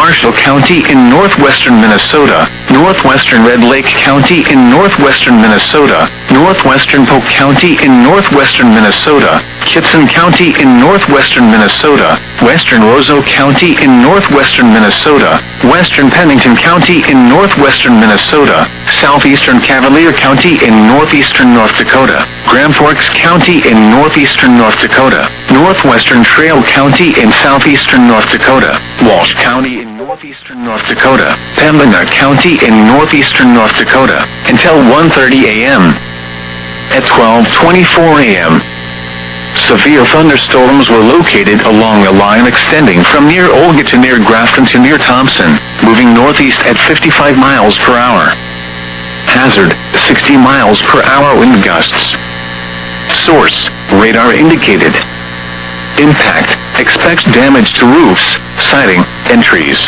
Marshall County in northwestern Minnesota, northwestern Red Lake County in northwestern Minnesota, northwestern Polk County in northwestern Minnesota, Kitson County in northwestern Minnesota, western Roseau County in northwestern Minnesota, western Pennington County in northwestern Minnesota, southeastern Cavalier County in northeastern North Dakota, Grand Forks County in northeastern North Dakota, northwestern Trail County in southeastern North Dakota, Walsh County in northeastern North Dakota, Pembina County in northeastern North Dakota, until 1:30 a.m. At 12:24 a.m., severe thunderstorms were located along a line extending from near Olga to near Grafton to near Thompson, moving northeast at 55 miles per hour. Hazard, 60 miles per hour wind gusts. Source, radar indicated. Impact, expects damage to roofs, siding, and trees.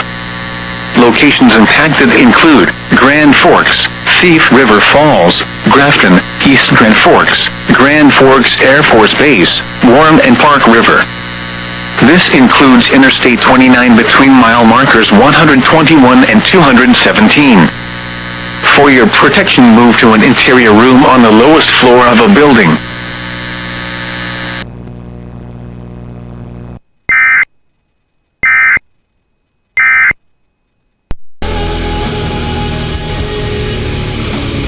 Locations impacted include Grand Forks, Thief River Falls, Grafton, East Grand Forks, Grand Forks Air Force Base, Warren and Park River. This includes Interstate 29 between mile markers 121 and 217. For your protection, move to an interior room on the lowest floor of a building.